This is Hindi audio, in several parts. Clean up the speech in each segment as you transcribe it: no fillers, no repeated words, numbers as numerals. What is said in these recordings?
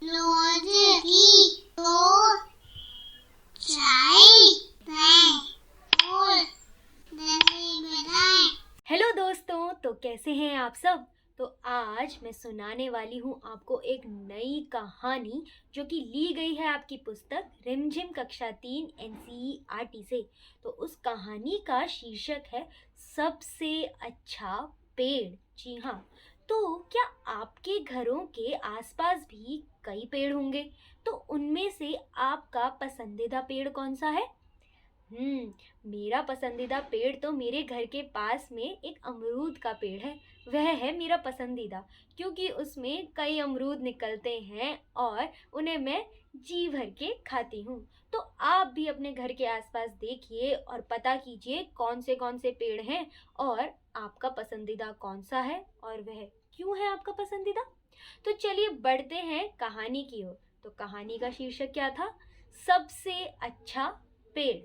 रोज की तो चाय और बताएं। हेलो दोस्तों, तो कैसे हैं आप सब। तो आज मैं सुनाने वाली हूँ आपको एक नई कहानी जो कि ली गई है आपकी पुस्तक रिमझिम कक्षा 3 एनसीईआरटी से। तो उस कहानी का शीर्षक है सबसे अच्छा पेड़। जी हाँ, तो क्या आपके घरों के आसपास भी कई पेड़ होंगे? तो उनमें से आपका पसंदीदा पेड़ कौन सा है? मेरा पसंदीदा पेड़ तो मेरे घर के पास में एक अमरूद का पेड़ है। वह है मेरा पसंदीदा, क्योंकि उसमें कई अमरूद निकलते हैं और उन्हें मैं जी भर के खाती हूँ। तो आप भी अपने घर के आसपास देखिए और पता कीजिए कौन से पेड़ हैं और आपका पसंदीदा कौन सा है और वह क्यों है आपका पसंदीदा। तो चलिए बढ़ते हैं कहानी की ओर। तो कहानी का शीर्षक क्या था? सबसे अच्छा पेड़।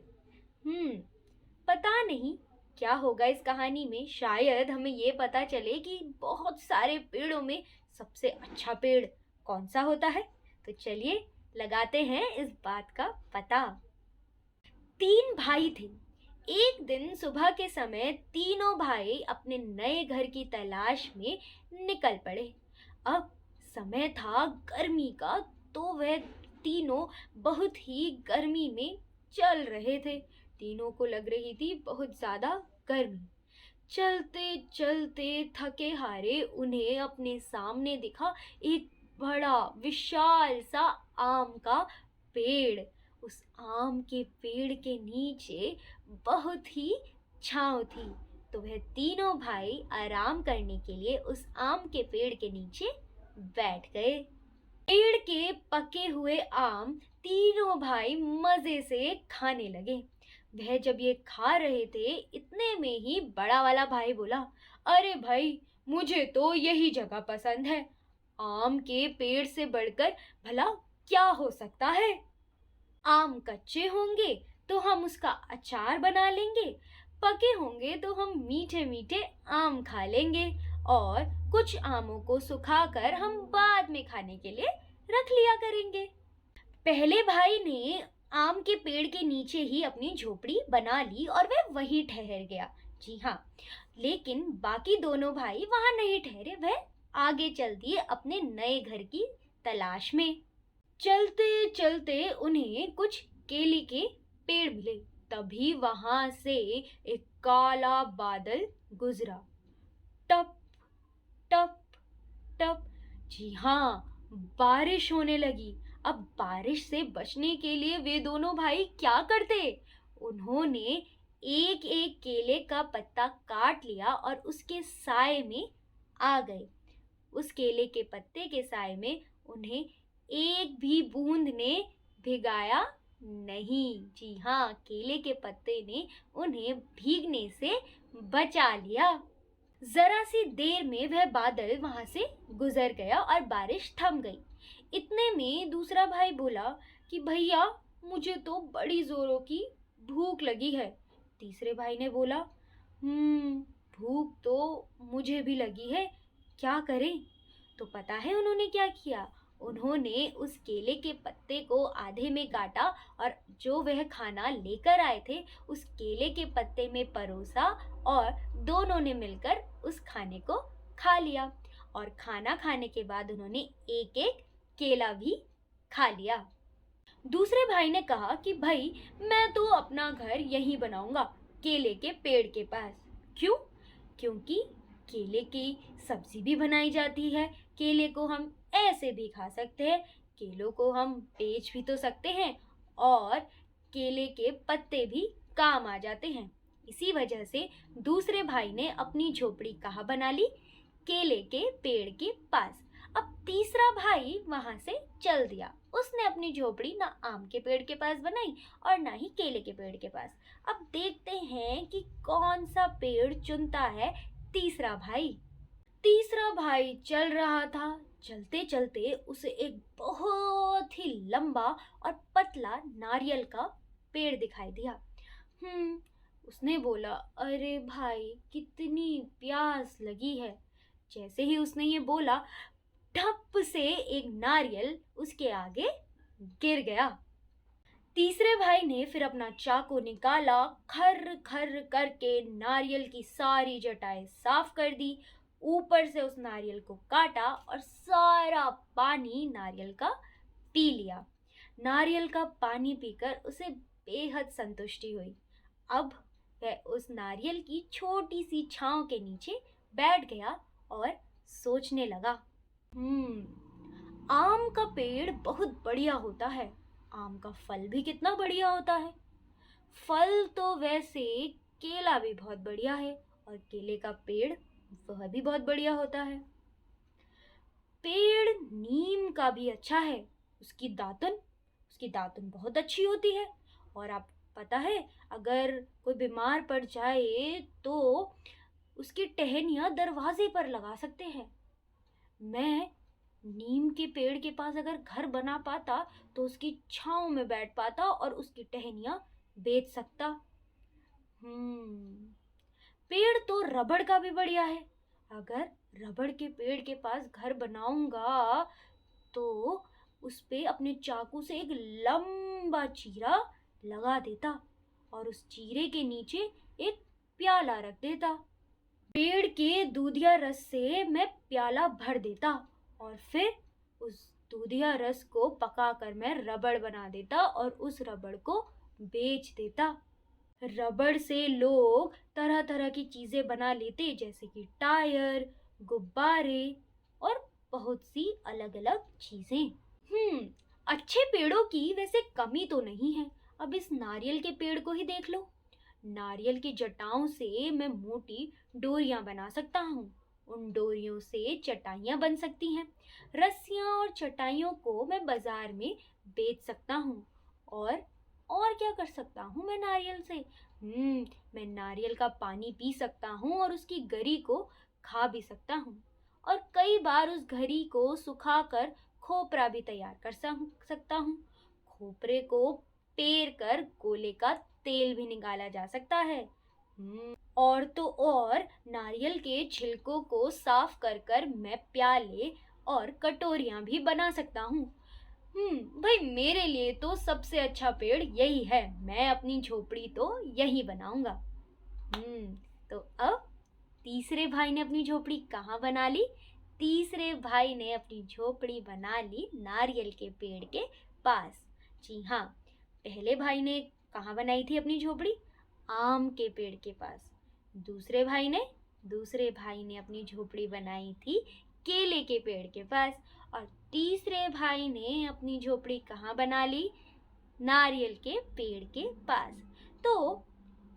पता नहीं क्या होगा इस कहानी में। शायद हमें ये पता चले कि बहुत सारे पेड़ों में सबसे अच्छा पेड़ कौन सा होता है। तो चलिए लगाते हैं इस बात का पता। 3 भाई थे। एक दिन सुबह के समय तीनों भाई अपने नए घर की तलाश में निकल पड़े। अब समय था गर्मी का, तो वह तीनों बहुत ही गर्मी में चल रहे थे। तीनों को लग रही थी बहुत ज्यादा गर्मी। चलते चलते थके हारे उन्हें अपने सामने दिखा एक बड़ा विशाल सा आम का पेड़। उस आम के पेड़ के नीचे बहुत ही छांव थी। तो वह तीनों भाई आराम करने के लिए उस आम के पेड़ के नीचे बैठ गए। पेड़ के पके हुए आम तीनों भाई मजे से खाने लगे। वह जब ये खा रहे थे, इतने में ही बड़ा वाला भाई बोला, अरे भाई, मुझे तो यही जगह पसंद है। आम के पेड़ से बढ़कर भला क्या हो सकता है। आम कच्चे होंगे तो हम उसका अचार बना लेंगे, पके होंगे तो हम मीठे मीठे आम खा लेंगे और कुछ आमों को सुखाकर हम बाद में खाने के लिए रख लिया करेंगे। पहले भाई ने आम के पेड़ के नीचे ही अपनी झोपड़ी बना ली और वह वहीं ठहर गया। जी हाँ, लेकिन बाकी दोनों भाई वहां नहीं ठहरे। वह आगे चल दिए अपने नए घर की तलाश में। चलते चलते उन्हें कुछ केले के पेड़ मिले। तभी वहां से एक काला बादल गुजरा। टप टप टप। जी हाँ, बारिश होने लगी। अब बारिश से बचने के लिए वे दोनों भाई क्या करते? उन्होंने एक एक केले का पत्ता काट लिया और उसके साए में आ गए। उस केले के पत्ते के साए में उन्हें एक भी बूंद ने भिगाया नहीं। जी हाँ, केले के पत्ते ने उन्हें भीगने से बचा लिया। जरा सी देर में वह बादल वहां से गुजर गया और बारिश थम गई। इतने में दूसरा भाई बोला कि भैया, मुझे तो बड़ी जोरों की भूख लगी है। तीसरे भाई ने बोला, भूख तो मुझे भी लगी है, क्या करें। तो पता है उन्होंने क्या किया? उन्होंने उस केले के पत्ते को आधे में काटा और जो वह खाना लेकर आए थे उस केले के पत्ते में परोसा और दोनों ने मिलकर उस खाने को खा लिया। और खाना खाने के बाद उन्होंने एक एक केला भी खा लिया। दूसरे भाई ने कहा कि भाई, मैं तो अपना घर यहीं बनाऊंगा, केले के पेड़ के पास। क्यों? क्योंकि केले की सब्जी भी बनाई जाती है। केले को हम ऐसे भी खा सकते हैं, केलों को हम बेच भी तो सकते हैं और केले के पत्ते भी काम आ जाते हैं। इसी वजह से दूसरे भाई ने अपनी झोपड़ी कहाँ बना ली? केले के पेड़ के पास। अब तीसरा भाई वहां से चल दिया। उसने अपनी झोपड़ी ना आम के पेड़ के पास बनाई और ना ही केले के पेड़ के पास। अब देखते हैं कि कौन सा पेड़ चुनता है तीसरा भाई। तीसरा भाई चल रहा था। चलते चलते उसे एक बहुत ही लंबा और पतला नारियल का पेड़ दिखाई दिया। उसने बोला, अरे भाई, कितनी प्यास लगी है। जैसे ही उसने ये बोला, ढप से एक नारियल उसके आगे गिर गया। तीसरे भाई ने फिर अपना चाकू निकाला, खर खर करके नारियल की सारी जटाएं साफ कर दी, ऊपर से उस नारियल को काटा और सारा पानी नारियल का पी लिया। नारियल का पानी पीकर उसे बेहद संतुष्टि हुई। अब वह उस नारियल की छोटी सी छांव के नीचे बैठ गया और सोचने लगा, आम का पेड़ बहुत बढ़िया होता है, आम का फल भी कितना बढ़िया होता है। फल तो वैसे केला भी बहुत बढ़िया है और केले का पेड़ वह भी बहुत बढ़िया होता है। पेड़ नीम का भी अच्छा है, उसकी दातुन बहुत अच्छी होती है। और आप पता है, अगर कोई बीमार पड़ जाए तो उसकी टहनियाँ दरवाजे पर लगा सकते हैं। मैं नीम के पेड़ के पास अगर घर बना पाता तो उसकी छांव में बैठ पाता और उसकी टहनियाँ बेच सकता। पेड़ तो रबड़ का भी बढ़िया है, अगर रबड़ के पेड़ के पास घर बनाऊंगा तो उस पे अपने चाकू से एक लंबा चीरा लगा देता और उस चीरे के नीचे एक प्याला रख देता। पेड़ के दूधिया रस से मैं प्याला भर देता और फिर उस दूधिया रस को पकाकर मैं रबड़ बना देता और उस रबड़ को बेच देता। रबड़ से लोग तरह तरह की चीजें बना लेते, जैसे कि टायर, गुब्बारे और बहुत सी अलग अलग चीजें। अच्छे पेड़ों की वैसे कमी तो नहीं है। अब इस नारियल के पेड़ को ही देख लो। नारियल की जटाओं से मैं मोटी डोरियां बना सकता हूँ, उन डोरियों से चटाइयाँ बन सकती हैं। रस्सियाँ और चटाइयों को मैं बाजार में बेच सकता हूँ। और क्या कर सकता हूँ मैं नारियल से? मैं नारियल का पानी पी सकता हूँ और उसकी गरी को खा भी सकता हूँ। और कई बार उस गरी को सुखाकर खोपरा भी तैयार कर सकता हूँ। खोपरे को पेर कर गोले का तेल भी निकाला जा सकता है। और तो और नारियल के छिलकों को साफ कर मैं प्याले और कटोरियां भी बना सकता हूँ। भाई मेरे लिए तो सबसे अच्छा पेड़ यही है, मैं अपनी झोपड़ी तो यही बनाऊंगा। तो अब तीसरे भाई ने अपनी झोपड़ी कहाँ बना ली? तीसरे भाई ने अपनी झोपड़ी बना ली नारियल के पेड़ के पास। जी हाँ, पहले भाई ने कहाँ बनाई थी अपनी झोपड़ी? आम के पेड़ के पास। दूसरे भाई ने अपनी झोपड़ी बनाई थी केले के पेड़ के पास। और तीसरे भाई ने अपनी झोपड़ी कहाँ बना ली? नारियल के पेड़ के पास। तो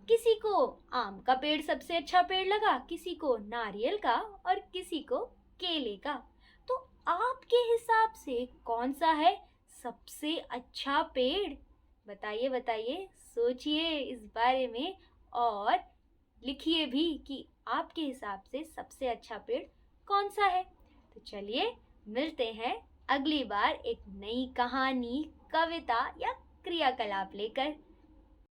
किसी को आम का पेड़ सबसे अच्छा पेड़ लगा, किसी को नारियल का और किसी को केले का। तो आपके हिसाब से कौन सा है सबसे अच्छा पेड़? बताइए, सोचिए इस बारे में और लिखिए भी कि आपके हिसाब से सबसे अच्छा पेड़ कौन सा है। तो चलिए मिलते हैं अगली बार एक नई कहानी, कविता या क्रियाकलाप लेकर।